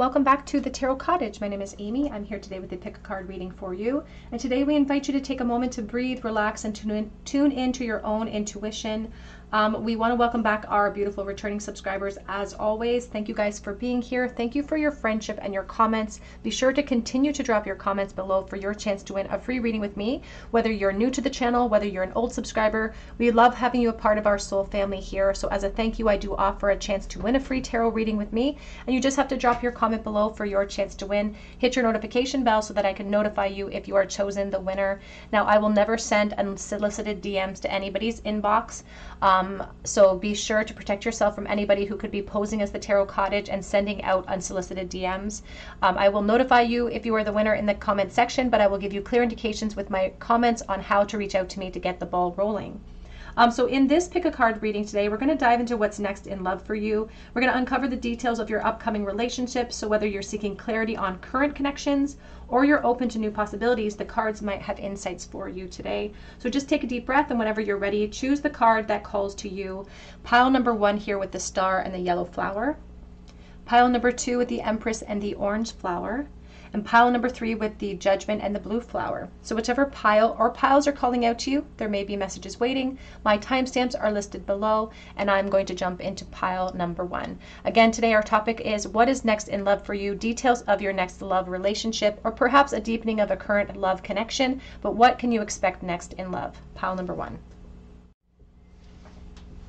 welcome back to the Tarot Cottage. My name is Amy. I'm here today with a pick a card reading for you. And today we invite you to take a moment to breathe, relax, and tune into your own intuition. We want to welcome back our beautiful returning subscribers as always. Thank you guys for being here. Thank you for your friendship and your comments. Be sure to continue to drop your comments below for your chance to win a free reading with me. Whether you're new to the channel, whether you're an old subscriber, we love having you a part of our soul family here. So as a thank you, I do offer a chance to win a free tarot reading with me. And you just have to drop your comment below for your chance to win. Hit your notification bell so that I can notify you if you are chosen the winner. Now, I will never send unsolicited DMs to anybody's inbox. So be sure to protect yourself from anybody who could be posing as the Tarot Cottage and sending out unsolicited DMs. I will notify you if you are the winner in the comment section, but I will give you clear indications with my comments on how to reach out to me to get the ball rolling. So in this pick a card reading today, we're going to dive into what's next in love for you. We're going to uncover the details of your upcoming relationship. So whether you're seeking clarity on current connections or you're open to new possibilities, the cards might have insights for you today. So just take a deep breath, and whenever you're ready, choose the card that calls to you. Pile number 1 here with the star and the yellow flower. Pile number 2 with the Empress and the orange flower. And pile number 3 with the Judgment and the blue flower. So whichever pile or piles are calling out to you, there may be messages waiting. My timestamps are listed below, and I'm going to jump into pile number 1. Again, today our topic is what is next in love for you, details of your next love relationship, or perhaps a deepening of a current love connection, but what can you expect next in love? Pile number 1.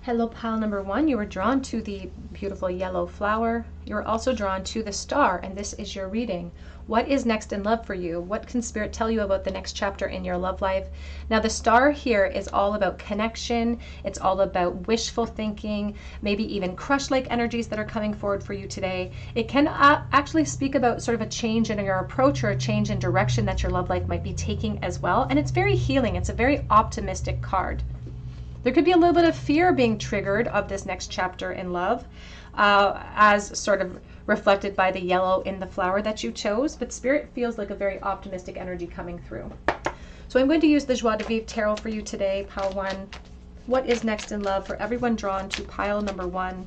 Hello, pile number 1. You were drawn to the beautiful yellow flower. You were also drawn to the star, and this is your reading. What is next in love for you? What can Spirit tell you about the next chapter in your love life? Now, the star here is all about connection. It's all about wishful thinking, maybe even crush-like energies that are coming forward for you today. It can actually speak about sort of a change in your approach or a change in direction that your love life might be taking as well. And it's very healing. It's a very optimistic card. There could be a little bit of fear being triggered of this next chapter in love, as sort of reflected by the yellow in the flower that you chose, but Spirit feels like a very optimistic energy coming through. So I'm going to use the Joie de Vivre Tarot for you today, pile 1. What is next in love for everyone drawn to pile number 1?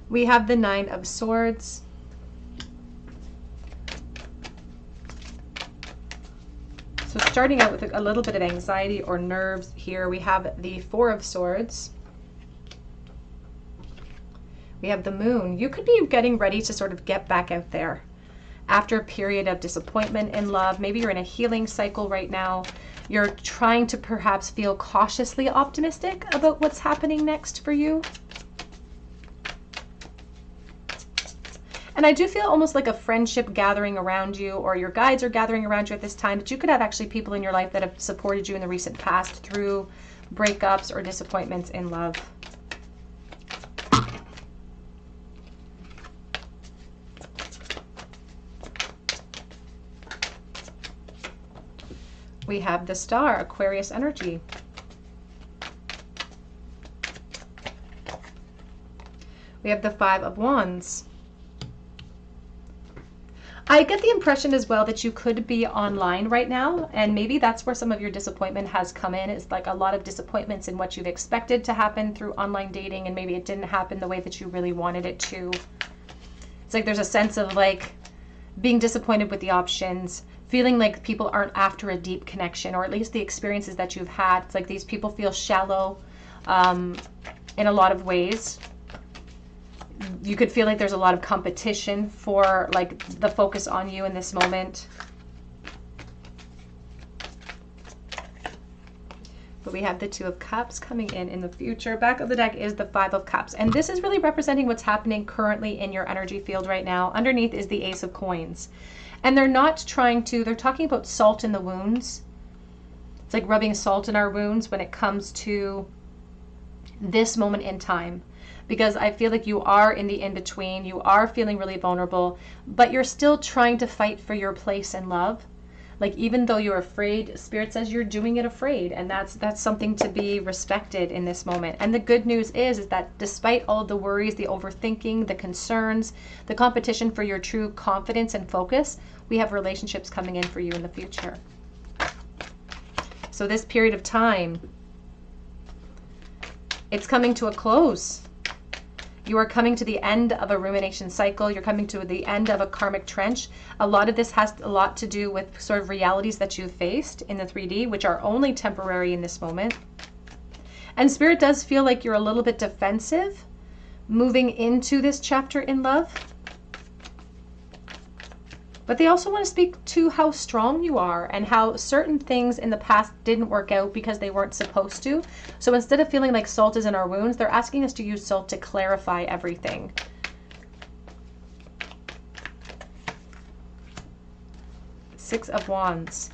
We have the 9 of Swords. So starting out with a little bit of anxiety or nerves here, we have the 4 of Swords. We have the Moon. You could be getting ready to sort of get back out there after a period of disappointment in love. Maybe you're in a healing cycle right now. You're trying to perhaps feel cautiously optimistic about what's happening next for you. And I do feel almost like a friendship gathering around you, or your guides are gathering around you at this time, but you could have actually people in your life that have supported you in the recent past through breakups or disappointments in love. We have the Star, Aquarius energy. We have the 5 of Wands. I get the impression as well that you could be online right now, and maybe that's where some of your disappointment has come in. It's like a lot of disappointments in what you've expected to happen through online dating, and maybe it didn't happen the way that you really wanted it to. It's like there's a sense of like being disappointed with the options, feeling like people aren't after a deep connection, or at least the experiences that you've had. It's like these people feel shallow in a lot of ways. You could feel like there's a lot of competition for like the focus on you in this moment. But we have the 2 of Cups coming in the future. Back of the deck is the 5 of Cups. And this is really representing what's happening currently in your energy field right now. Underneath is the Ace of Coins. And they're not trying to, they're talking about salt in the wounds. It's like rubbing salt in our wounds when it comes to this moment in time. Because I feel like you are in the in-between, you are feeling really vulnerable, but you're still trying to fight for your place in love. Like even though you're afraid, Spirit says you're doing it afraid, and that's something to be respected in this moment. And the good news is that despite all of the worries, the overthinking, the concerns, the competition for your true confidence and focus, we have relationships coming in for you in the future. So this period of time, it's coming to a close. You are coming to the end of a rumination cycle. You're coming to the end of a karmic trench. A lot of this has a lot to do with sort of realities that you've faced in the 3D, which are only temporary in this moment. And Spirit does feel like you're a little bit defensive moving into this chapter in love. But they also want to speak to how strong you are and how certain things in the past didn't work out because they weren't supposed to. So instead of feeling like salt is in our wounds, they're asking us to use salt to clarify everything. Six of Wands.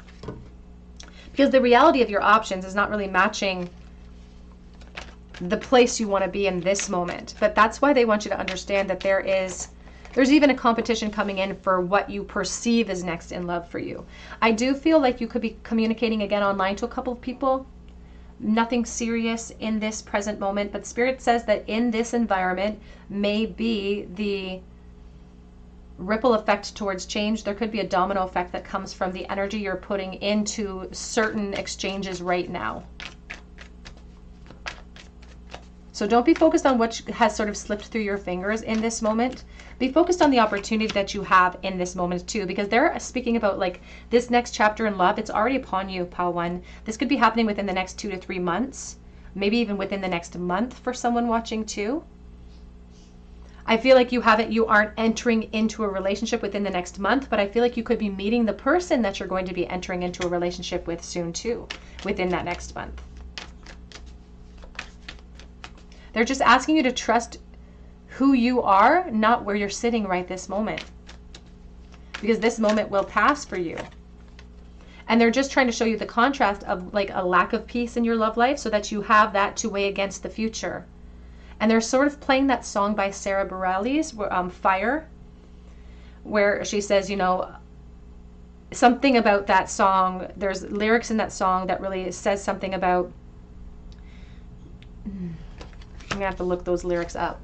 Because the reality of your options is not really matching the place you want to be in this moment. But that's why they want you to understand that there's even a competition coming in for what you perceive is next in love for you. I do feel like you could be communicating again online to a couple of people. Nothing serious in this present moment, but Spirit says that in this environment may be the ripple effect towards change. There could be a domino effect that comes from the energy you're putting into certain exchanges right now. So don't be focused on what has sort of slipped through your fingers in this moment. Be focused on the opportunity that you have in this moment too, because they're speaking about like this next chapter in love. It's already upon you, Pile 1. This could be happening within the next 2 to 3 months, maybe even within the next month for someone watching too. I feel like you aren't entering into a relationship within the next month, but I feel like you could be meeting the person that you're going to be entering into a relationship with soon too, within that next month. They're just asking you to trust who you are, not where you're sitting right this moment. Because this moment will pass for you. And they're just trying to show you the contrast of like a lack of peace in your love life so that you have that to weigh against the future. And they're sort of playing that song by Sarah Bareilles, Fire, where she says, you know, something about that song. There's lyrics in that song that really says something about... I'm gonna have to look those lyrics up.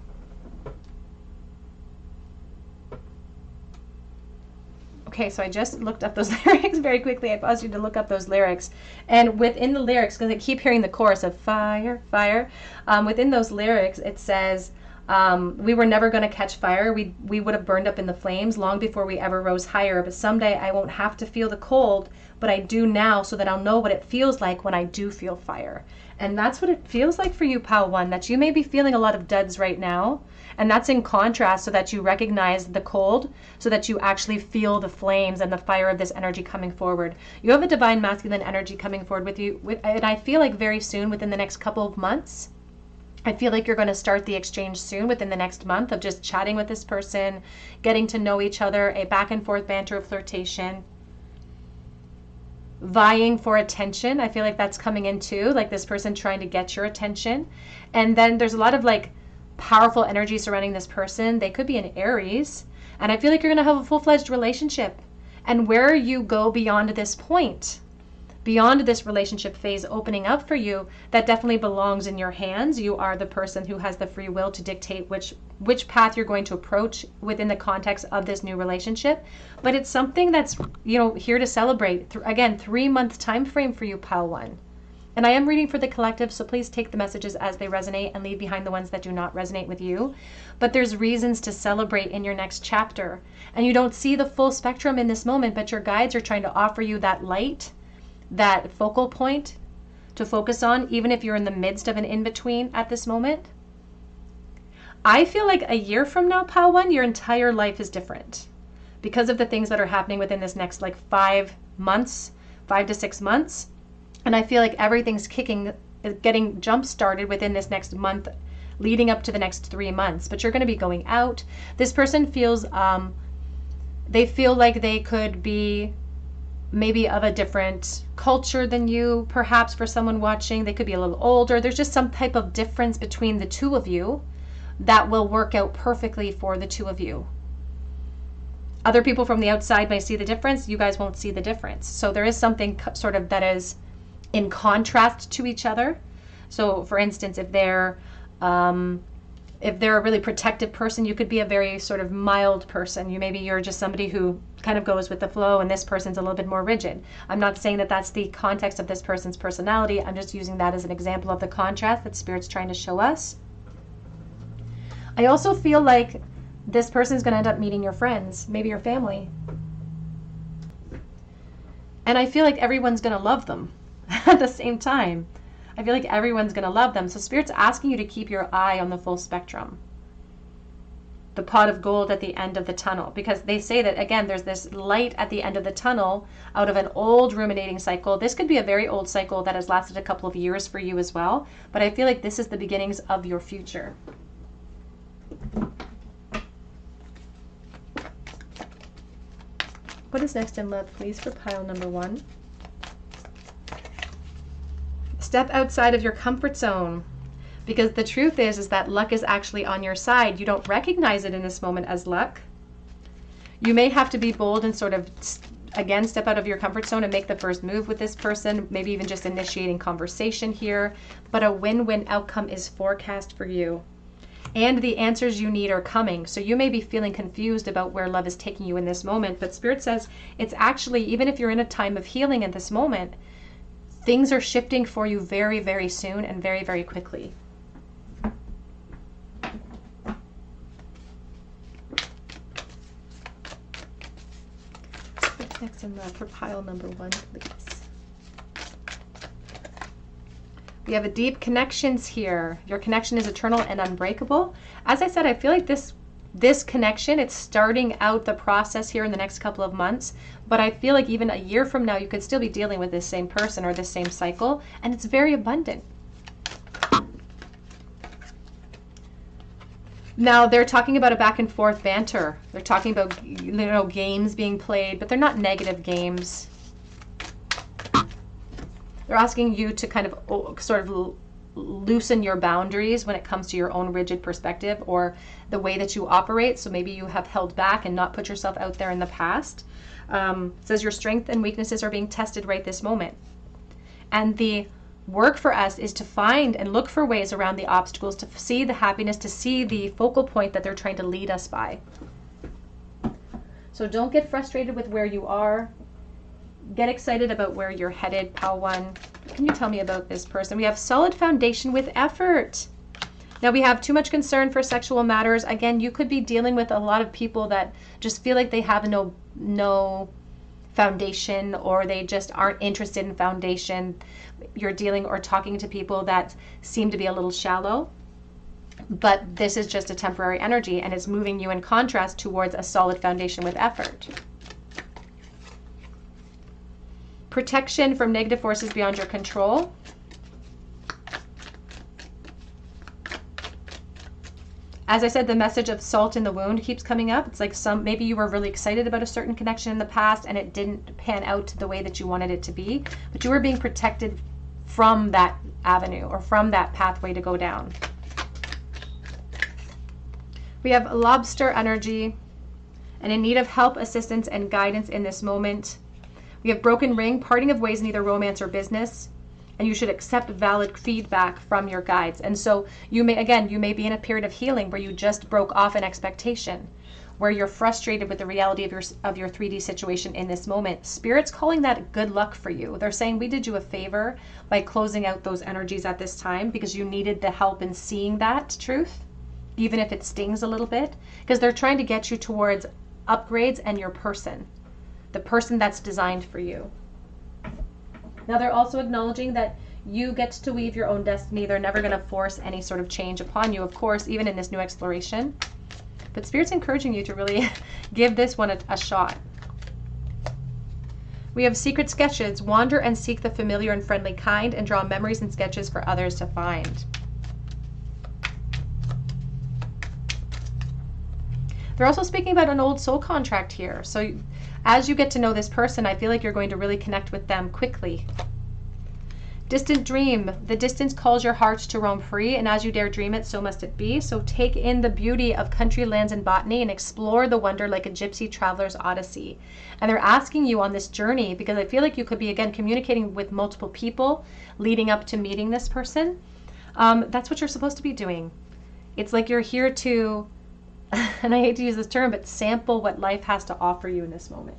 Okay, so I just looked up those lyrics very quickly. I paused you to look up those lyrics. And within the lyrics, because I keep hearing the chorus of fire, fire, within those lyrics it says, we were never going to catch fire. We would have burned up in the flames long before we ever rose higher. But someday I won't have to feel the cold, but I do now so that I'll know what it feels like when I do feel fire. And that's what it feels like for you, Pile 1, that you may be feeling a lot of duds right now. And that's in contrast so that you recognize the cold, so that you actually feel the flames and the fire of this energy coming forward. You have a divine masculine energy coming forward with you. And I feel like very soon, within the next couple of months, I feel like you're going to start the exchange soon within the next month of just chatting with this person, getting to know each other, a back and forth banter of flirtation. Vying for attention. I feel like that's coming in too, like this person trying to get your attention. And then there's a lot of like powerful energy surrounding this person. They could be an Aries. And I feel like you're going to have a full-fledged relationship. And where you go beyond this point, beyond this relationship phase opening up for you, that definitely belongs in your hands. You are the person who has the free will to dictate which path you're going to approach within the context of this new relationship. But it's something that's, you know, here to celebrate. Again, 3-month time frame for you, Pile 1. And I am reading for the collective, so please take the messages as they resonate and leave behind the ones that do not resonate with you. But there's reasons to celebrate in your next chapter. And you don't see the full spectrum in this moment, but your guides are trying to offer you that light, that focal point to focus on, even if you're in the midst of an in-between at this moment. I feel like a year from now, Pile 1, your entire life is different because of the things that are happening within this next like 5 months, 5 to 6 months. And I feel like everything's getting jump started within this next month, leading up to the next 3 months. But you're going to be going out. This person feels, they feel like they could be maybe of a different culture than you, perhaps for someone watching. They could be a little older. There's just some type of difference between the two of you that will work out perfectly for the two of you. Other people from the outside may see the difference. You guys won't see the difference. So there is something sort of that is in contrast to each other. So for instance, if they're a really protective person, you could be a very sort of mild person. You're just somebody who kind of goes with the flow and this person's a little bit more rigid. I'm not saying that that's the context of this person's personality. I'm just using that as an example of the contrast that Spirit's trying to show us. I also feel like this person is going to end up meeting your friends, maybe your family. And I feel like everyone's going to love them at the same time. I feel like everyone's going to love them. So Spirit's asking you to keep your eye on the full spectrum. The pot of gold at the end of the tunnel, because they say that, again, there's this light at the end of the tunnel out of an old ruminating cycle. This could be a very old cycle that has lasted a couple of years for you as well, but I feel like this is the beginnings of your future. What is next in love, please, for pile number 1? Step outside of your comfort zone. Because the truth is that luck is actually on your side. You don't recognize it in this moment as luck. You may have to be bold and sort of, again, step out of your comfort zone and make the first move with this person, maybe even just initiating conversation here. But a win-win outcome is forecast for you. And the answers you need are coming. So you may be feeling confused about where love is taking you in this moment. But Spirit says it's actually, even if you're in a time of healing at this moment, things are shifting for you very, very soon and very, very quickly. Next in love for pile number 1, please. We have a deep connections here. Your connection is eternal and unbreakable. As I said, I feel like this connection, it's starting out the process here in the next couple of months, but I feel like even a year from now, you could still be dealing with this same person or this same cycle, and it's very abundant. Now, they're talking about a back and forth banter. They're talking about, games being played, but they're not negative games. They're asking you to kind of sort of loosen your boundaries when it comes to your own rigid perspective or the way that you operate. So maybe you have held back and not put yourself out there in the past. It says your strengths and weaknesses are being tested right this moment. And the work for us is to find and look for ways around the obstacles, to see the happiness, to see the focal point that they're trying to lead us by. So don't get frustrated with where you are. Get excited about where you're headed, pile 1. What can you tell me about this person? We have solid foundation with effort. Now we have too much concern for sexual matters. Again, you could be dealing with a lot of people that just feel like they have no foundation, or they just aren't interested in foundation. You're dealing or talking to people that seem to be a little shallow, but this is just a temporary energy and it's moving you in contrast towards a solid foundation with effort. Protection from negative forces beyond your control. As I said, the message of salt in the wound keeps coming up. It's like maybe you were really excited about a certain connection in the past and it didn't pan out the way that you wanted it to be, but you were being protected from that avenue or from that pathway to go down. We have lobster energy and in need of help, assistance, and guidance in this moment. We have broken ring, parting of ways in either romance or business. And you should accept valid feedback from your guides. And so you may be in a period of healing where you just broke off an expectation, where you're frustrated with the reality of your 3D situation in this moment. Spirit's calling that good luck for you. They're saying we did you a favor by closing out those energies at this time because you needed the help in seeing that truth, even if it stings a little bit, because they're trying to get you towards upgrades and your person, the person that's designed for you. Now they're also acknowledging that you get to weave your own destiny. They're never going to force any sort of change upon you, of course, even in this new exploration. But Spirit's encouraging you to really give this one a shot. We have secret sketches. Wander and seek the familiar and friendly kind and draw memories and sketches for others to find. They're also speaking about an old soul contract here. So as you get to know this person, I feel like you're going to really connect with them quickly. Distant dream. The distance calls your heart to roam free, and as you dare dream it, so must it be. So take in the beauty of country lands and botany and explore the wonder like a gypsy traveler's odyssey. And they're asking you on this journey, because I feel like you could be, again, communicating with multiple people leading up to meeting this person. That's what you're supposed to be doing. It's like you're here to and I hate to use this term, but sample what life has to offer you in this moment.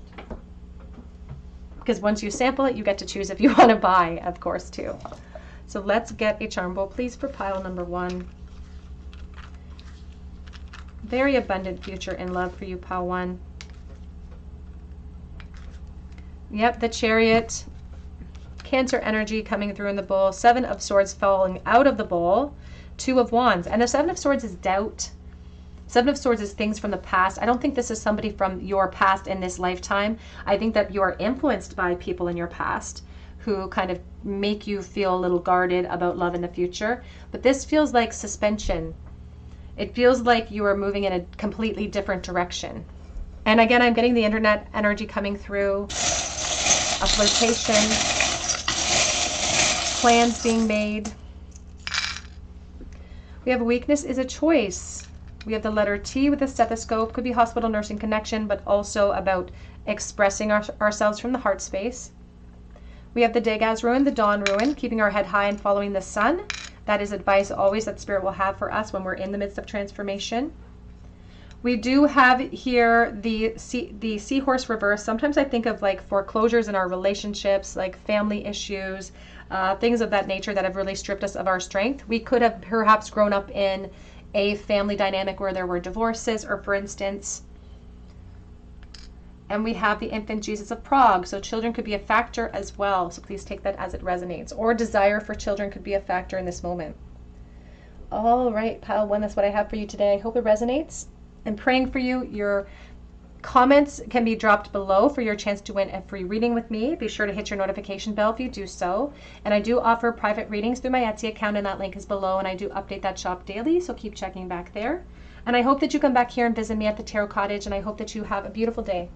Because once you sample it, you get to choose if you want to buy, of course, too. So let's get a charm bowl, please, for pile number 1. Very abundant future in love for you, pile 1. Yep, the Chariot. Cancer energy coming through in the bowl. 7 of Swords falling out of the bowl. 2 of Wands. And the 7 of Swords is doubt. 7 of Swords is things from the past. I don't think this is somebody from your past in this lifetime. I think that you are influenced by people in your past who kind of make you feel a little guarded about love in the future. But this feels like suspension. It feels like you are moving in a completely different direction. And again, I'm getting the internet energy coming through. A flirtation. Plans being made. We have a weakness is a choice. We have the letter T with a stethoscope. Could be hospital nursing connection, but also about expressing ourselves from the heart space. We have the Degas ruin, the Dawn ruin, keeping our head high and following the sun. That is advice always that Spirit will have for us when we're in the midst of transformation. We do have here the seahorse reverse. Sometimes I think of like foreclosures in our relationships, like family issues, things of that nature that have really stripped us of our strength. We could have perhaps grown up in a family dynamic where there were divorces, or for instance, and we have the infant Jesus of Prague. So children could be a factor as well. So please take that as it resonates. Or desire for children could be a factor in this moment. All right, pile 1, that's what I have for you today. I hope it resonates. I'm praying for you. Your comments can be dropped below for your chance to win a free reading with me. Be sure to hit your notification bell if you do so. And I do offer private readings through my Etsy account, and that link is below, and I do update that shop daily, so keep checking back there. And I hope that you come back here and visit me at the Tarot Cottage, and I hope that you have a beautiful day.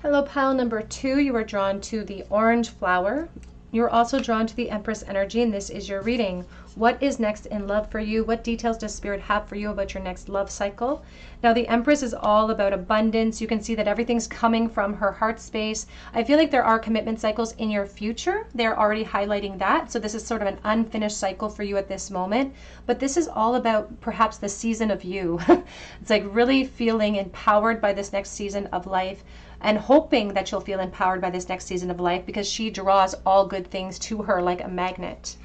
Hello, pile number 2. You are drawn to the orange flower. You are also drawn to the Empress energy, and this is your reading. What is next in love for you? What details does Spirit have for you about your next love cycle? Now, the Empress is all about abundance. You can see that everything's coming from her heart space. I feel like there are commitment cycles in your future. They're already highlighting that. So this is sort of an unfinished cycle for you at this moment. But this is all about perhaps the season of you. It's like really feeling empowered by this next season of life, and hoping that you'll feel empowered by this next season of life, because she draws all good things to her like a magnet.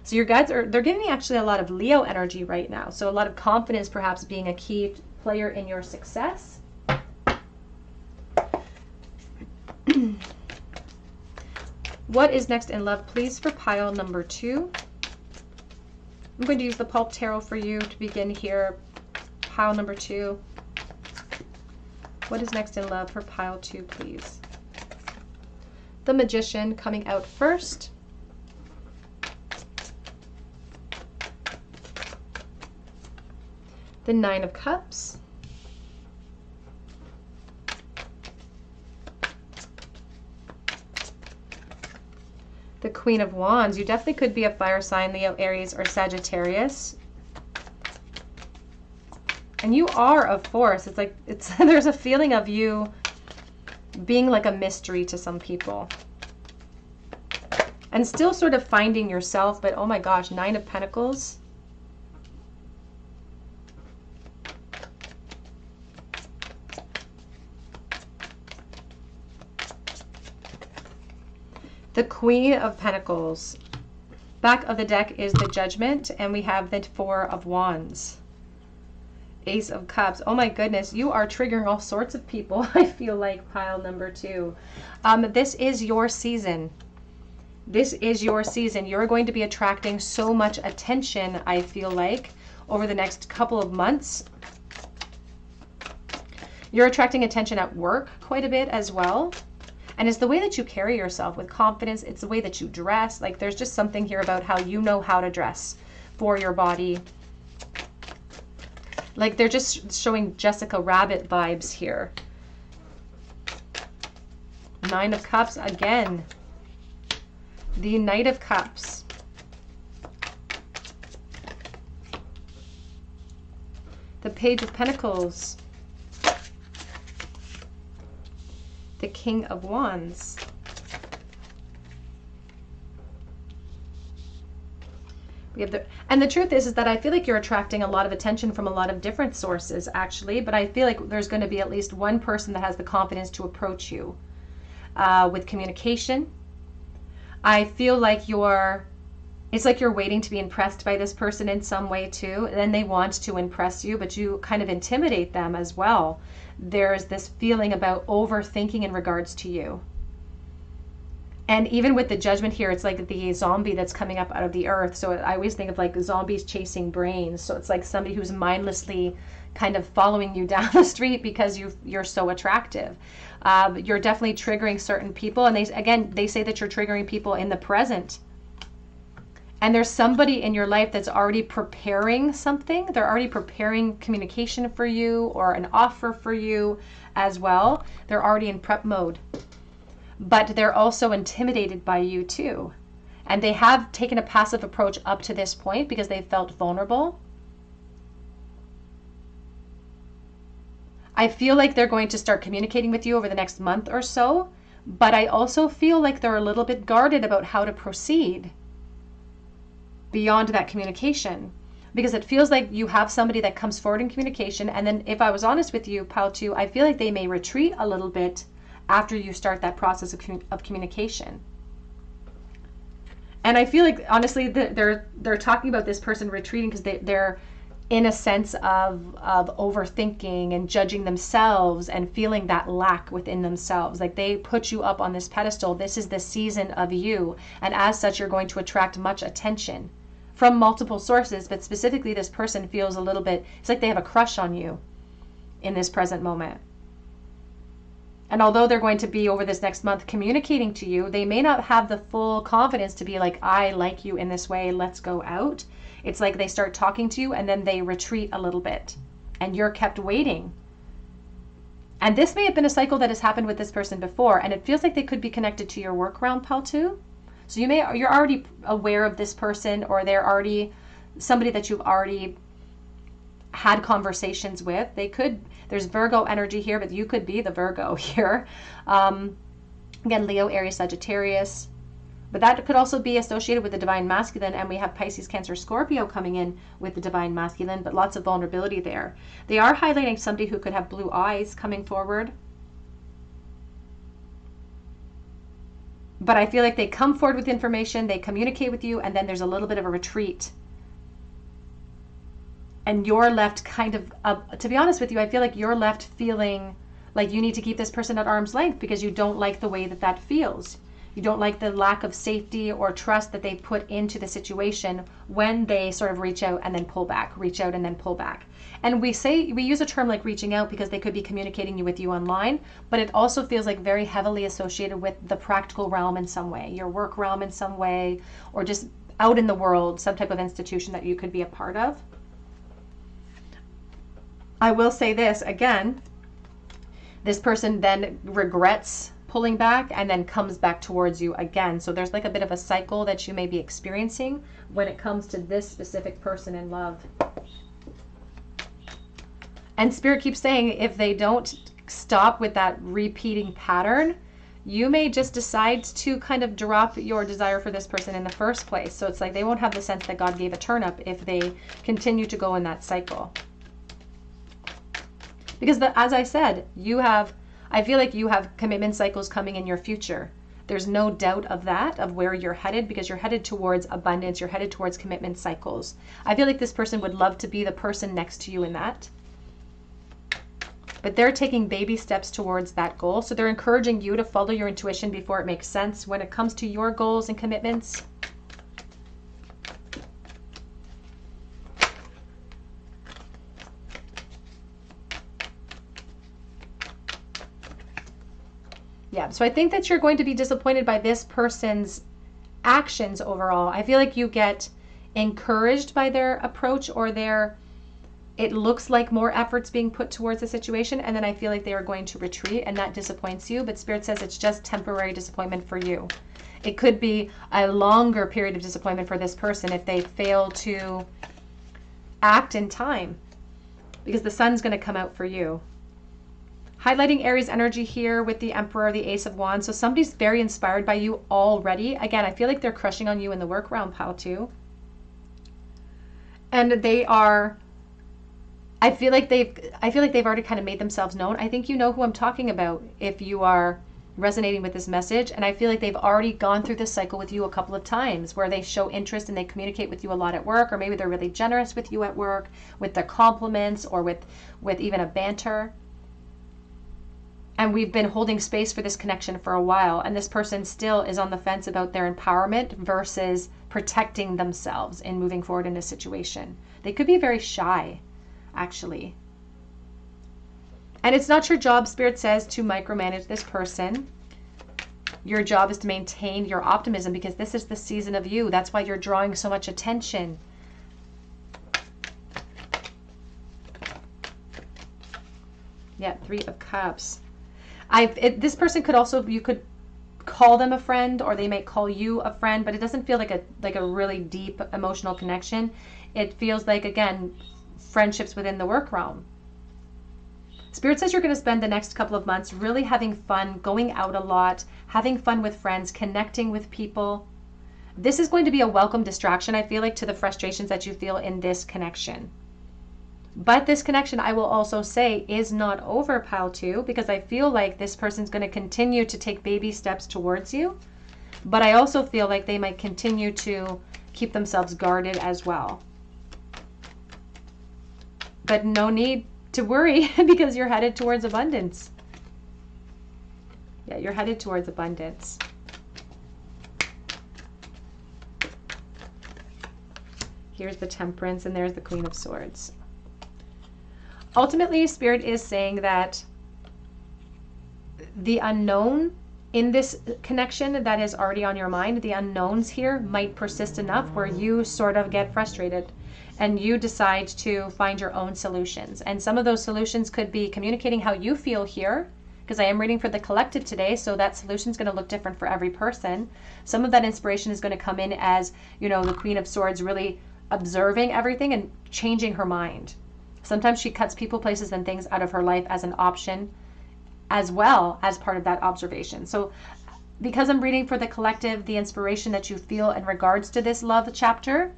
So your guides they're giving me actually a lot of Leo energy right now. So a lot of confidence perhaps being a key player in your success. What is next in love, please, for pile number 2? I'm going to use the Pulp Tarot for you to begin here. Pile number 2. What is next in love for pile 2, please? The Magician coming out first. The 9 of Cups. The Queen of Wands. You definitely could be a fire sign, Leo, Aries, or Sagittarius. And you are a force. It's like there's a feeling of you being like a mystery to some people. And still sort of finding yourself, but oh my gosh, 9 of Pentacles. The Queen of Pentacles. Back of the deck is the Judgment, and we have the 4 of Wands. Ace of Cups. Oh my goodness, you are triggering all sorts of people, I feel like, pile number 2. This is your season. This is your season. You're going to be attracting so much attention, I feel like, over the next couple of months. You're attracting attention at work quite a bit as well. And it's the way that you carry yourself with confidence. It's the way that you dress. Like, there's just something here about how you know how to dress for your body. Like, they're just showing Jessica Rabbit vibes here. 9 of Cups again. The Knight of Cups. The Page of Pentacles. The King of Wands. And the truth is that I feel like you're attracting a lot of attention from a lot of different sources, actually. But I feel like there's going to be at least one person that has the confidence to approach you with communication. I feel like it's like you're waiting to be impressed by this person in some way too. And then they want to impress you, but you kind of intimidate them as well. There's this feeling about overthinking in regards to you. And even with the Judgment here, it's like the zombie that's coming up out of the earth. So I always think of like zombies chasing brains. So it's like somebody who's mindlessly kind of following you down the street because you're so attractive. You're definitely triggering certain people. And they say that you're triggering people in the present. And there's somebody in your life that's already preparing something. They're already preparing communication for you or an offer for you as well. They're already in prep mode. But they're also intimidated by you too. And they have taken a passive approach up to this point because they felt vulnerable. I feel like they're going to start communicating with you over the next month or so, but I also feel like they're a little bit guarded about how to proceed beyond that communication, because it feels like you have somebody that comes forward in communication, and then if I was honest with you, Pal 2, I feel like they may retreat a little bit after you start that process of communication. And I feel like, honestly, they're talking about this person retreating because they're in a sense of overthinking and judging themselves and feeling that lack within themselves. Like they put you up on this pedestal. This is the season of you. And as such, you're going to attract much attention from multiple sources. But specifically, this person feels a little bit, it's like they have a crush on you in this present moment. And although they're going to be over this next month communicating to you, they may not have the full confidence to be like, I like you in this way, let's go out. It's like they start talking to you and then they retreat a little bit and you're kept waiting. And this may have been a cycle that has happened with this person before, and it feels like they could be connected to your work realm, Pal 2. So you're already aware of this person, or they're already somebody that you've already had conversations with. There's Virgo energy here, but you could be the Virgo here. Again, Leo, Aries, Sagittarius. But that could also be associated with the Divine Masculine, and we have Pisces, Cancer, Scorpio coming in with the Divine Masculine, but lots of vulnerability there. They are highlighting somebody who could have blue eyes coming forward. But I feel like they come forward with information, they communicate with you, and then there's a little bit of a retreat. And you're left kind of, to be honest with you, I feel like you're left feeling like you need to keep this person at arm's length because you don't like the way that feels. You don't like the lack of safety or trust that they put into the situation when they sort of reach out and then pull back, reach out and then pull back. And we use a term like reaching out because they could be communicating with you online, but it also feels like very heavily associated with the practical realm in some way, your work realm in some way, or just out in the world, some type of institution that you could be a part of. I will say this again, this person then regrets pulling back and then comes back towards you again. So there's like a bit of a cycle that you may be experiencing when it comes to this specific person in love. And Spirit keeps saying if they don't stop with that repeating pattern, you may just decide to kind of drop your desire for this person in the first place. So it's like they won't have the sense that God gave a turn up if they continue to go in that cycle. Because as I said, I feel like you have commitment cycles coming in your future. There's no doubt of that, of where you're headed, because you're headed towards abundance. You're headed towards commitment cycles. I feel like this person would love to be the person next to you in that. But they're taking baby steps towards that goal. So they're encouraging you to follow your intuition before it makes sense when it comes to your goals and commitments. Yeah, so I think that you're going to be disappointed by this person's actions overall. I feel like you get encouraged by their approach or it looks like more efforts being put towards the situation, and then I feel like they are going to retreat, and that disappoints you. But Spirit says it's just temporary disappointment for you. It could be a longer period of disappointment for this person if they fail to act in time, because the sun's going to come out for you. Highlighting Aries energy here with the Emperor, the Ace of Wands. So somebody's very inspired by you already. Again, I feel like they're crushing on you in the work realm, Pal 2. And they are, I feel like they've already kind of made themselves known. I think you know who I'm talking about if you are resonating with this message. And I feel like they've already gone through this cycle with you a couple of times where they show interest and they communicate with you a lot at work, or maybe they're really generous with you at work with their compliments or with even a banter. And we've been holding space for this connection for a while, and this person still is on the fence about their empowerment versus protecting themselves in moving forward in a situation. They could be very shy, actually. And it's not your job, Spirit says, to micromanage this person. Your job is to maintain your optimism, because this is the season of you. That's why you're drawing so much attention. Yeah, 3 of Cups. This person could also, you could call them a friend, or they might call you a friend, but it doesn't feel like a really deep emotional connection. It feels like, again, friendships within the work realm. Spirit says you're going to spend the next couple of months really having fun, going out a lot, having fun with friends, connecting with people. This is going to be a welcome distraction, I feel like, to the frustrations that you feel in this connection. But this connection, I will also say, is not over, Pile 2, because I feel like this person's going to continue to take baby steps towards you. But I also feel like they might continue to keep themselves guarded as well. But no need to worry, because you're headed towards abundance. Yeah, you're headed towards abundance. Here's the Temperance, and there's the Queen of Swords. Ultimately, Spirit is saying that the unknown in this connection that is already on your mind, the unknowns here might persist enough where you sort of get frustrated and you decide to find your own solutions. And some of those solutions could be communicating how you feel here, because I am reading for the collective today, so that solution is going to look different for every person. Some of that inspiration is going to come in as, you know, the Queen of Swords really observing everything and changing her mind. Sometimes she cuts people, places, and things out of her life as an option, as well as part of that observation. So because I'm reading for the collective, the inspiration that you feel in regards to this love chapter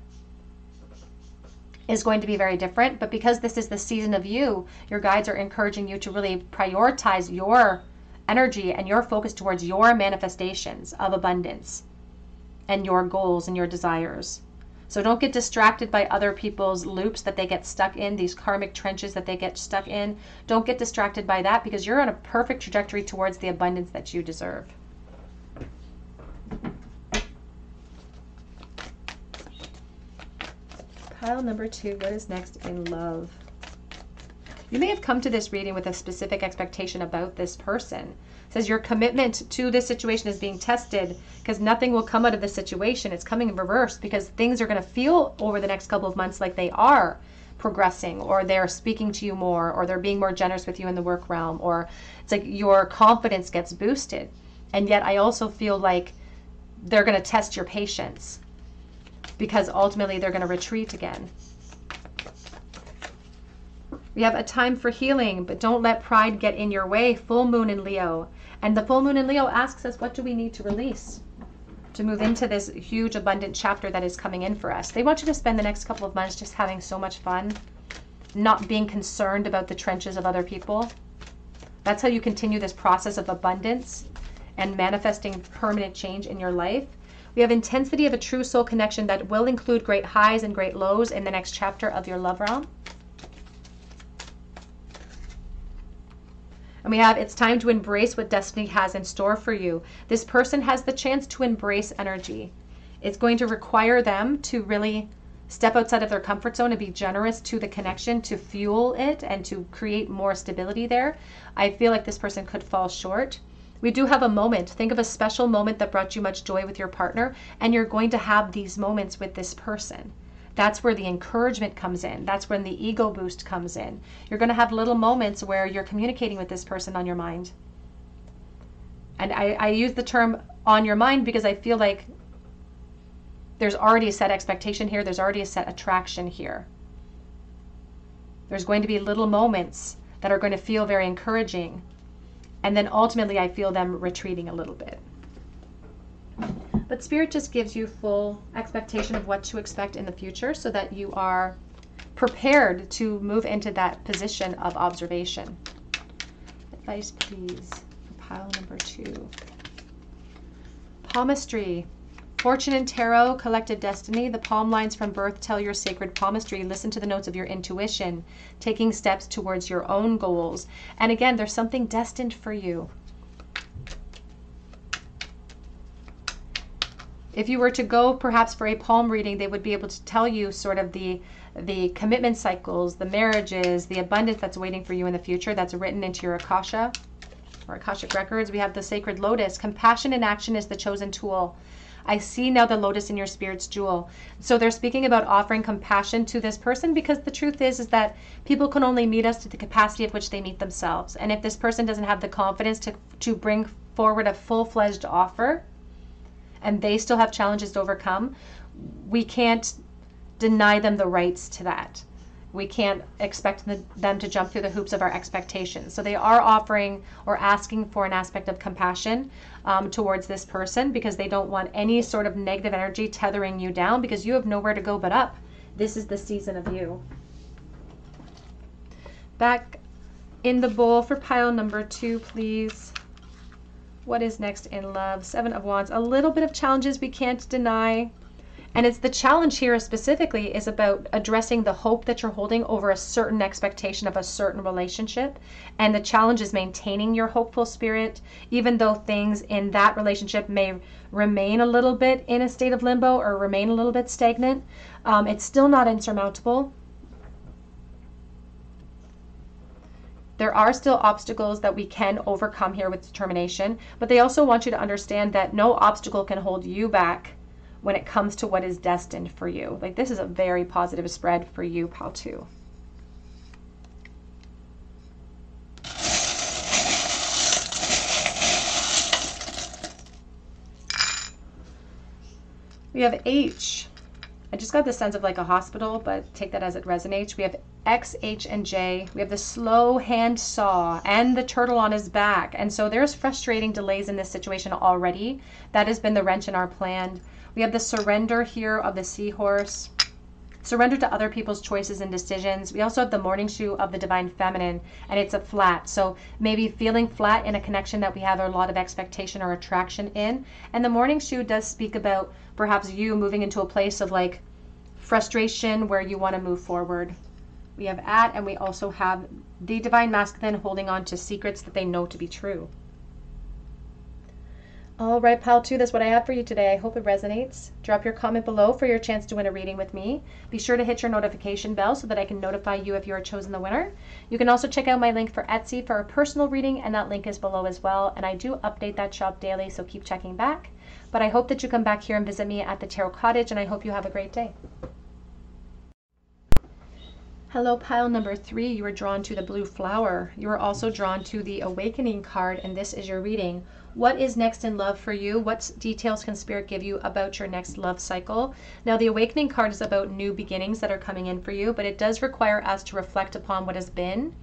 is going to be very different. But because this is the season of you, your guides are encouraging you to really prioritize your energy and your focus towards your manifestations of abundance and your goals and your desires. So don't get distracted by other people's loops that they get stuck in, these karmic trenches that they get stuck in. Don't get distracted by that, because you're on a perfect trajectory towards the abundance that you deserve. Pile number 2, what is next in love? You may have come to this reading with a specific expectation about this person. It says your commitment to this situation is being tested, because nothing will come out of this situation. It's coming in reverse, because things are going to feel over the next couple of months like they are progressing, or they're speaking to you more, or they're being more generous with you in the work realm, or it's like your confidence gets boosted. And yet I also feel like they're going to test your patience, because ultimately they're going to retreat again. We have a time for healing, but don't let pride get in your way. Full moon in Leo. And the full moon in Leo asks us, what do we need to release to move into this huge abundant chapter that is coming in for us? They want you to spend the next couple of months just having so much fun, not being concerned about the trenches of other people. That's how you continue this process of abundance and manifesting permanent change in your life. We have intensity of a true soul connection that will include great highs and great lows in the next chapter of your love realm. And we have, it's time to embrace what destiny has in store for you. This person has the chance to embrace energy. It's going to require them to really step outside of their comfort zone and be generous to the connection, to fuel it and to create more stability there. I feel like this person could fall short. We do have a moment. Think of a special moment that brought you much joy with your partner, and you're going to have these moments with this person. That's where the encouragement comes in. That's when the ego boost comes in. You're going to have little moments where you're communicating with this person on your mind. And I use the term on your mind because I feel like there's already a set expectation here. There's already a set attraction here. There's going to be little moments that are going to feel very encouraging. And then ultimately I feel them retreating a little bit. But Spirit just gives you full expectation of what to expect in the future so that you are prepared to move into that position of observation. Advice, please, for pile number 2. Palmistry. Fortune and Tarot, collective destiny. The palm lines from birth tell your sacred palmistry. Listen to the notes of your intuition, taking steps towards your own goals. And again, there's something destined for you. If you were to go perhaps for a palm reading, they would be able to tell you sort of the commitment cycles, the marriages, the abundance that's waiting for you in the future that's written into your Akasha or Akashic records. We have the sacred lotus. Compassion in action is the chosen tool. I see now the lotus in your spirit's jewel. So they're speaking about offering compassion to this person, because the truth is that people can only meet us to the capacity of which they meet themselves. And if this person doesn't have the confidence to bring forward a full-fledged offer, and they still have challenges to overcome, we can't deny them the rights to that. We can't expect them to jump through the hoops of our expectations. So they are offering or asking for an aspect of compassion towards this person, because they don't want any sort of negative energy tethering you down, because you have nowhere to go but up. This is the season of you. Back in the bowl for pile number 2, please. What is next in love? 7 of Wands. A little bit of challenges we can't deny. And it's the challenge here specifically is about addressing the hope that you're holding over a certain expectation of a certain relationship. And the challenge is maintaining your hopeful spirit, even though things in that relationship may remain a little bit in a state of limbo or remain a little bit stagnant. It's still not insurmountable. There are still obstacles that we can overcome here with determination, but they also want you to understand that no obstacle can hold you back when it comes to what is destined for you. Like, this is a very positive spread for you, pile 2. We have H. I just got the sense of like a hospital, but take that as it resonates. We have X, H, and J. We have the slow hand saw and the turtle on his back. And so there's frustrating delays in this situation already. That has been the wrench in our plan. We have the surrender here of the seahorse. Surrender to other people's choices and decisions. We also have the morning shoe of the divine feminine, and it's a flat. So maybe feeling flat in a connection that we have a lot of expectation or attraction in. And the morning shoe does speak about perhaps you moving into a place of like frustration where you want to move forward. We have at, and we also have the divine masculine holding on to secrets that they know to be true. All right, pile 2, that's what I have for you today. I hope it resonates. Drop your comment below for your chance to win a reading with me. Be sure to hit your notification bell so that I can notify you if you are chosen the winner. You can also check out my link for Etsy for a personal reading, and that link is below as well. And I do update that shop daily, so keep checking back. But I hope that you come back here and visit me at the Tarot Cottage, and I hope you have a great day. Hello, pile number 3. You were drawn to the blue flower. You were also drawn to the awakening card, and this is your reading. What is next in love for you? What details can Spirit give you about your next love cycle? Now, the awakening card is about new beginnings that are coming in for you, but it does require us to reflect upon what has been.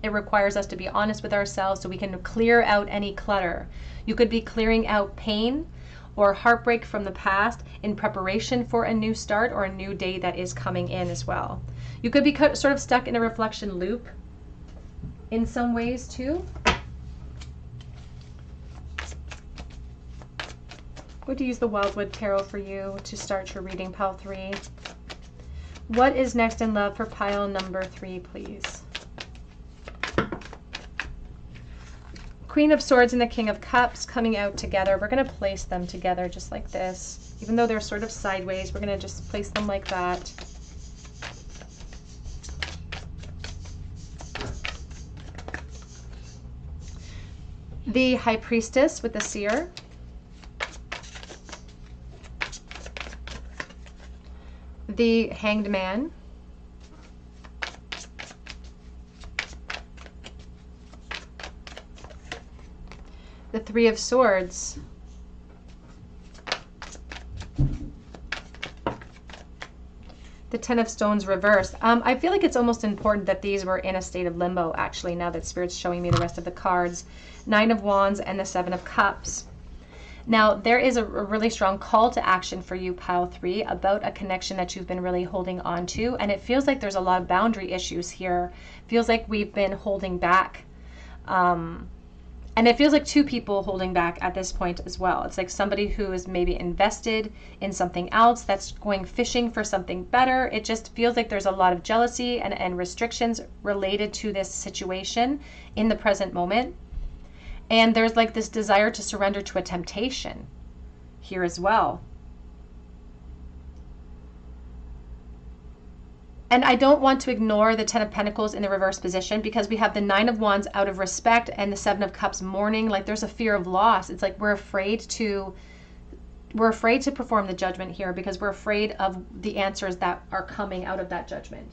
It requires us to be honest with ourselves so we can clear out any clutter. You could be clearing out pain or heartbreak from the past in preparation for a new start or a new day that is coming in as well. You could be sort of stuck in a reflection loop in some ways too. I'm going to use the Wildwood Tarot for you to start your reading, pile 3. What is next in love for pile number 3, please? Queen of Swords and the King of Cups coming out together. We're going to place them together just like this. Even though they're sort of sideways, we're going to just place them like that. The High Priestess with the Seer. The Hanged Man. The Three of Swords. The Ten of Stones reversed. I feel like it's almost important that these were in a state of limbo, actually, now that Spirit's showing me the rest of the cards. Nine of Wands and the Seven of Cups. Now, there is a really strong call to action for you, pile 3, about a connection that you've been really holding on to. And it feels like there's a lot of boundary issues here. It feels like we've been holding back. And it feels like two people holding back at this point as well. It's like somebody who is maybe invested in something else that's going fishing for something better. It just feels like there's a lot of jealousy and restrictions related to this situation in the present moment. And there's like this desire to surrender to a temptation here as well. And I don't want to ignore the 10 of Pentacles in the reverse position, because we have the 9 of Wands out of respect and the 7 of Cups mourning. Like there's a fear of loss. It's like we're afraid to perform the judgment here because we're afraid of the answers that are coming out of that judgment.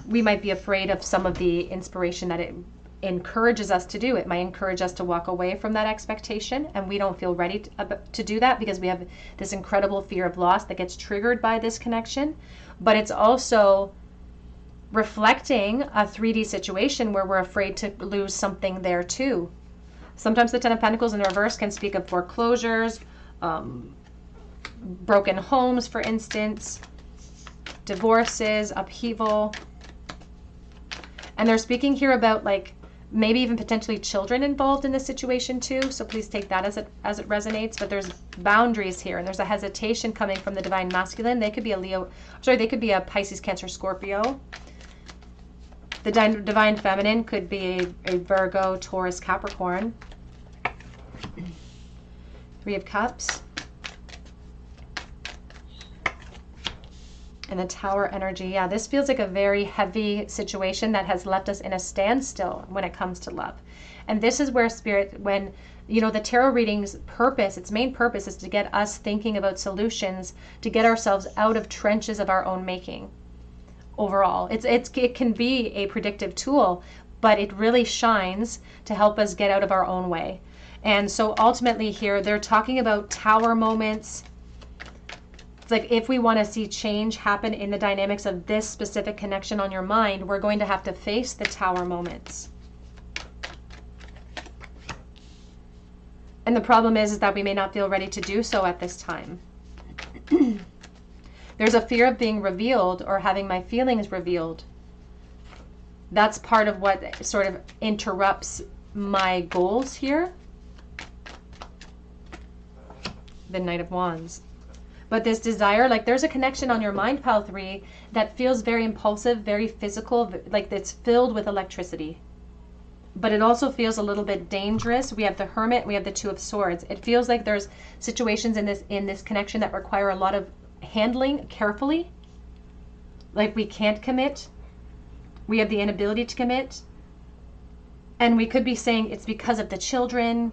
We might be afraid of some of the inspiration that it encourages us to do. It might encourage us to walk away from that expectation, and we don't feel ready to do that because we have this incredible fear of loss that gets triggered by this connection. But it's also reflecting a 3D situation where we're afraid to lose something there too. Sometimes the 10 of Pentacles in the reverse can speak of foreclosures, broken homes, for instance, divorces, upheaval. And they're speaking here about like maybe even potentially children involved in this situation too. So please take that as it resonates. But there's boundaries here, and there's a hesitation coming from the divine masculine. They could be a Leo, sorry, they could be a Pisces, Cancer, Scorpio. The divine feminine could be a Virgo, Taurus, Capricorn. 3 of Cups. And the Tower energy. Yeah, this feels like a very heavy situation that has left us in a standstill when it comes to love. And this is where Spirit, when, you know, the tarot reading's purpose, its main purpose is to get us thinking about solutions, to get ourselves out of trenches of our own making. Overall, it can be a predictive tool, but it really shines to help us get out of our own way. And so ultimately here, they're talking about tower moments. It's like if we want to see change happen in the dynamics of this specific connection on your mind, we're going to have to face the tower moments. And the problem is that we may not feel ready to do so at this time. There's a fear of being revealed or having my feelings revealed. That's part of what sort of interrupts my goals here. The Knight of Wands. But this desire, like there's a connection on your mind, pile 3, that feels very impulsive, very physical, like it's filled with electricity. But it also feels a little bit dangerous. We have the Hermit, we have the 2 of Swords. It feels like there's situations in this connection that require a lot of handling carefully. Like we can't commit. We have the inability to commit. And we could be saying it's because of the children,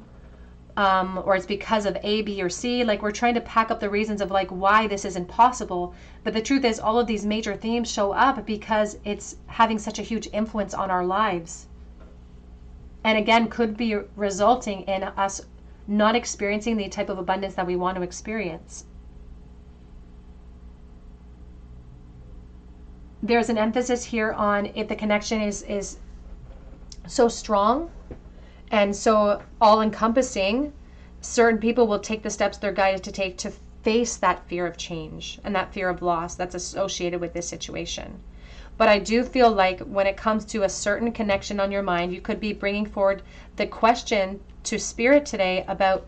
or it's because of A, B, or C. Like we're trying to pack up the reasons of like why this isn't possible. But the truth is all of these major themes show up because it's having such a huge influence on our lives. And again, could be resulting in us not experiencing the type of abundance that we want to experience. There's an emphasis here on if the connection is so strong and so all-encompassing, certain people will take the steps they're guided to take to face that fear of change and that fear of loss that's associated with this situation. But I do feel like when it comes to a certain connection on your mind, you could be bringing forward the question to Spirit today about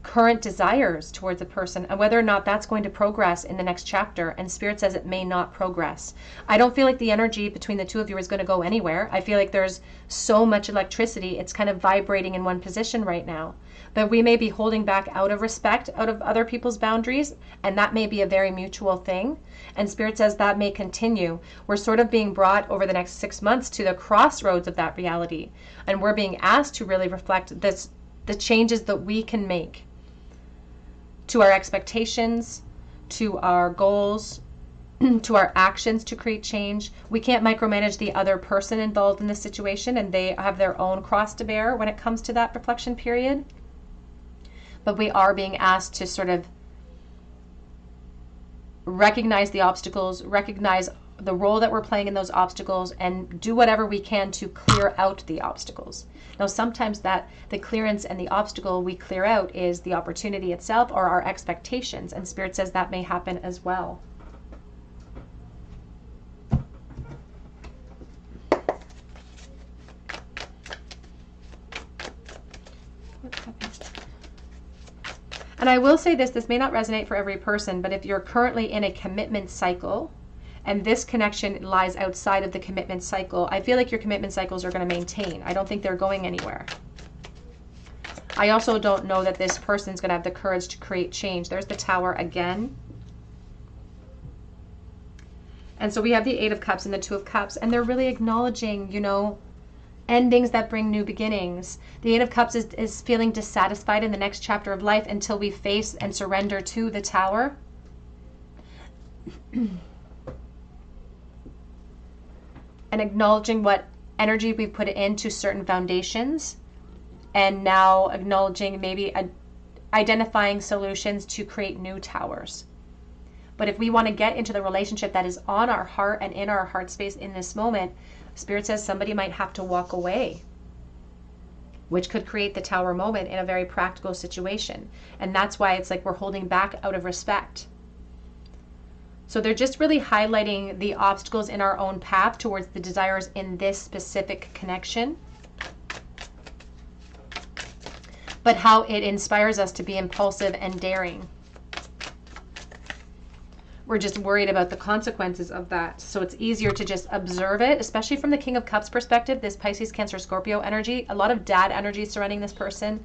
current desires towards a person and whether or not that's going to progress in the next chapter. And Spirit says it may not progress. I don't feel like the energy between the two of you is going to go anywhere. I feel like there's so much electricity. It's kind of vibrating in one position right now. But we may be holding back out of respect, out of other people's boundaries, and that may be a very mutual thing. And Spirit says that may continue. We're sort of being brought over the next 6 months to the crossroads of that reality. And we're being asked to really reflect the changes that we can make to our expectations, to our goals, to our actions to create change. We can't micromanage the other person involved in this situation, and they have their own cross to bear when it comes to that reflection period. But we are being asked to sort of recognize the obstacles, recognize the role that we're playing in those obstacles and do whatever we can to clear out the obstacles. Now, sometimes that the clearance and the obstacle we clear out is the opportunity itself or our expectations, and Spirit says that may happen as well. And I will say this may not resonate for every person, but if you're currently in a commitment cycle and this connection lies outside of the commitment cycle, I feel like your commitment cycles are going to maintain. I don't think they're going anywhere. I also don't know that this person's going to have the courage to create change. There's the Tower again. And so we have the Eight of Cups and the Two of Cups, and they're really acknowledging, you know, endings that bring new beginnings. The Eight of Cups is feeling dissatisfied in the next chapter of life until we face and surrender to the Tower. And acknowledging what energy we put into certain foundations, and now acknowledging maybe identifying solutions to create new towers. But if we want to get into the relationship that is on our heart and in our heart space in this moment, Spirit says somebody might have to walk away, which could create the Tower moment in a very practical situation. And that's why it's like we're holding back out of respect. So they're just really highlighting the obstacles in our own path towards the desires in this specific connection, but how it inspires us to be impulsive and daring. We're just worried about the consequences of that. So it's easier to just observe it, especially from the King of Cups perspective, this Pisces, Cancer, Scorpio energy. A lot of dad energy surrounding this person,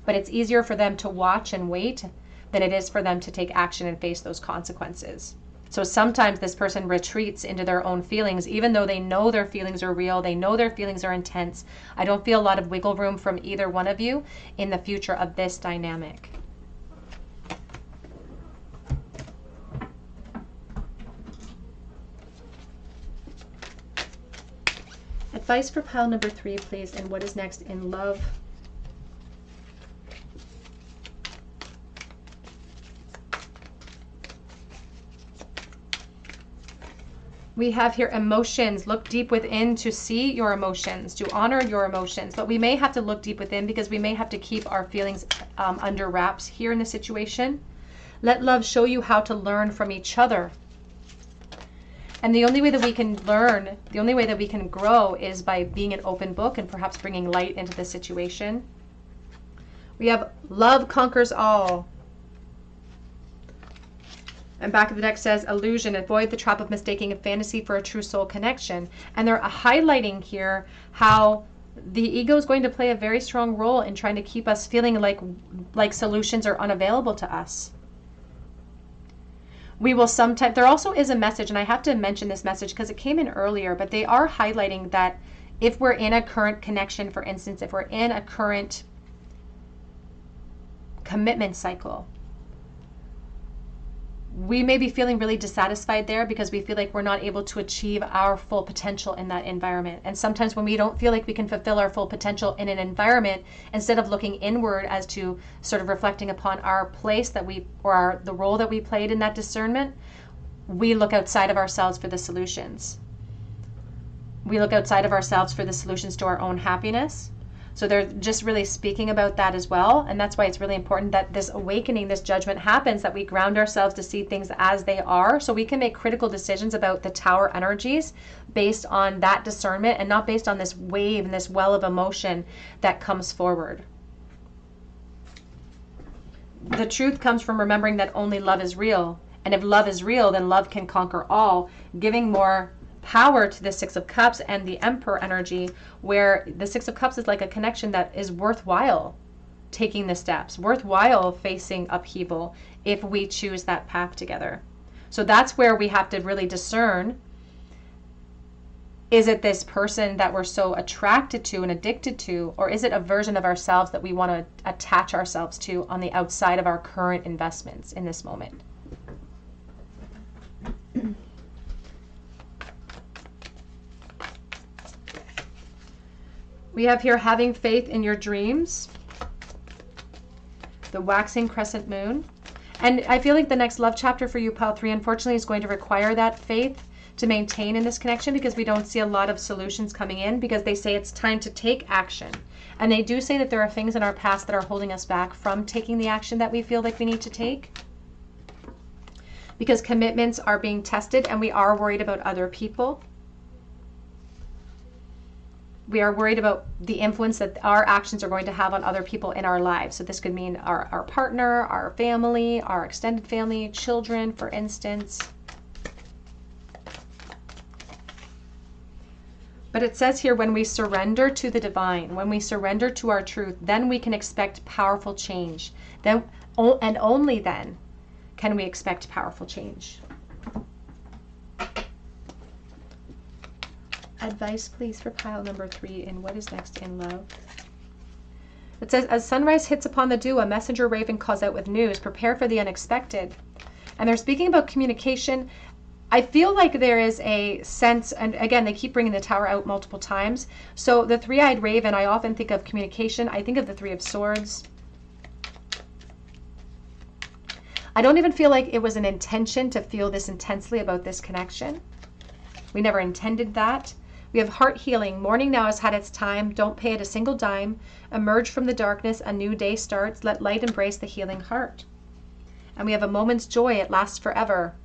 but it's easier for them to watch and wait than it is for them to take action and face those consequences. So sometimes this person retreats into their own feelings, even though they know their feelings are real, they know their feelings are intense. I don't feel a lot of wiggle room from either one of you in the future of this dynamic. Advice for pile number 3, please, and what is next in love. We have here emotions. Look deep within to see your emotions, to honor your emotions. But we may have to look deep within because we may have to keep our feelings under wraps here in the situation. Let love show you how to learn from each other. And the only way that we can learn, the only way that we can grow is by being an open book and perhaps bringing light into the situation. We have love conquers all. And back of the deck says illusion, avoid the trap of mistaking a fantasy for a true soul connection. And they're highlighting here how the ego is going to play a very strong role in trying to keep us feeling like solutions are unavailable to us. We will sometimes, there also is a message, and I have to mention this message because it came in earlier, but they are highlighting that if we're in a current connection, for instance, if we're in a current commitment cycle, we may be feeling really dissatisfied there because we feel like we're not able to achieve our full potential in that environment. And sometimes when we don't feel like we can fulfill our full potential in an environment, instead of looking inward as to sort of reflecting upon our place that we, or the role that we played in that discernment, we look outside of ourselves for the solutions. We look outside of ourselves for the solutions to our own happiness. So they're just really speaking about that as well. And that's why it's really important that this awakening, this judgment happens, that we ground ourselves to see things as they are, so we can make critical decisions about the Tower energies based on that discernment and not based on this wave and this well of emotion that comes forward. The truth comes from remembering that only love is real. And if love is real, then love can conquer all, giving more power to the Six of Cups and the Emperor energy, where the Six of Cups is like a connection that is worthwhile taking the steps, worthwhile facing upheaval if we choose that path together. So that's where we have to really discern, is it this person that we're so attracted to and addicted to, or is it a version of ourselves that we want to attach ourselves to on the outside of our current investments in this moment? We have here having faith in your dreams, the waxing crescent moon. And I feel like the next love chapter for you, pile 3, unfortunately, is going to require that faith to maintain in this connection, because we don't see a lot of solutions coming in, because they say it's time to take action. And they do say that there are things in our past that are holding us back from taking the action that we feel like we need to take, because commitments are being tested and we are worried about other people. We are worried about the influence that our actions are going to have on other people in our lives. So this could mean our partner, our family, our extended family, children, for instance. But it says here, when we surrender to the divine, when we surrender to our truth, then we can expect powerful change. Then, and only then, can we expect powerful change. Advice, please, for pile number 3 in what is next in love. It says, as sunrise hits upon the dew, a messenger raven calls out with news. Prepare for the unexpected. And they're speaking about communication. I feel like there is a sense, and again, they keep bringing the Tower out multiple times. So the three-eyed raven, I often think of communication. I think of the Three of Swords. I don't even feel like it was an intention to feel this intensely about this connection. We never intended that. We have heart healing. Morning now has had its time. Don't pay it a single dime. Emerge from the darkness. A new day starts. Let light embrace the healing heart. And we have a moment's joy. It lasts forever.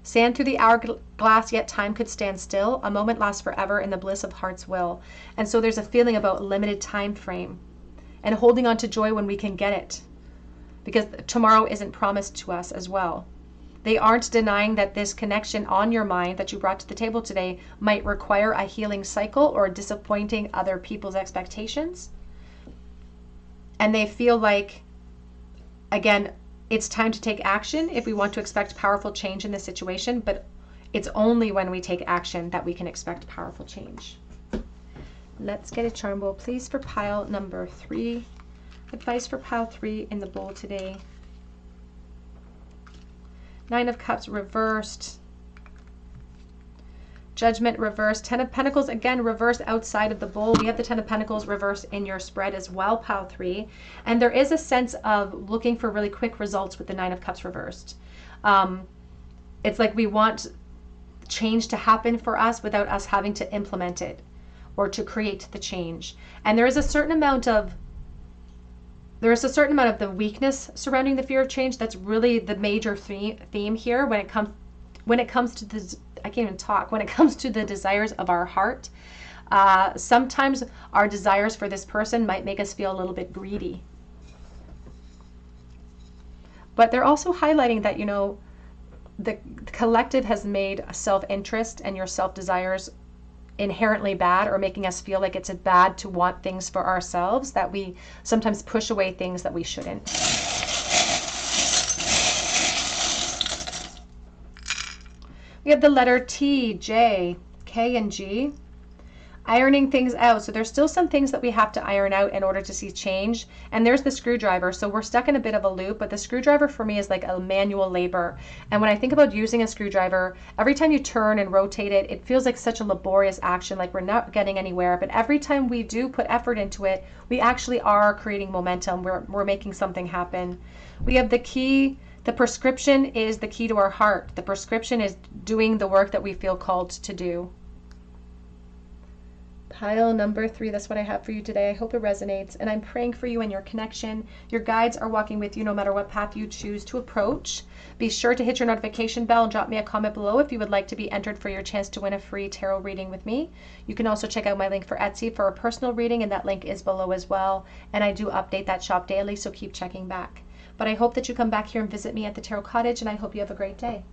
Sand through the hourglass, yet time could stand still. A moment lasts forever in the bliss of heart's will. And so there's a feeling about limited time frame and holding on to joy when we can get it, because tomorrow isn't promised to us as well. They aren't denying that this connection on your mind that you brought to the table today might require a healing cycle or disappointing other people's expectations. And they feel like, again, it's time to take action if we want to expect powerful change in this situation, but it's only when we take action that we can expect powerful change. Let's get a charm bowl, please, for pile number 3. Advice for pile 3 in the bowl today. 9 of Cups reversed. Judgment reversed. 10 of Pentacles, again, reversed outside of the bowl. We have the 10 of Pentacles reversed in your spread as well, pile 3. And there is a sense of looking for really quick results with the 9 of Cups reversed. It's like we want change to happen for us without us having to implement it or to create the change. And there is a certain amount of the weakness surrounding the fear of change. That's really the major theme here when it comes to the, I can't even talk, when it comes to the desires of our heart. Sometimes our desires for this person might make us feel a little bit greedy. But they're also highlighting that, you know, the collective has made self-interest and your self-desires inherently bad, or making us feel like it's bad to want things for ourselves, that we sometimes push away things that we shouldn't. We have the letter T, J, K, and G. Ironing things out. So there's still some things that we have to iron out in order to see change. And there's the screwdriver. So we're stuck in a bit of a loop, but the screwdriver for me is like a manual labor. And when I think about using a screwdriver, every time you turn and rotate it, it feels like such a laborious action, like we're not getting anywhere. But every time we do put effort into it, we actually are creating momentum. We're making something happen. We have the key. The prescription is the key to our heart. The prescription is doing the work that we feel called to do. Pile number 3, that's what I have for you today. I hope it resonates, and I'm praying for you and your connection. Your guides are walking with you no matter what path you choose to approach. Be sure to hit your notification bell and drop me a comment below if you would like to be entered for your chance to win a free tarot reading with me. You can also check out my link for Etsy for a personal reading, and that link is below as well. And I do update that shop daily, so keep checking back. But I hope that you come back here and visit me at the Tarot Cottage, and I hope you have a great day.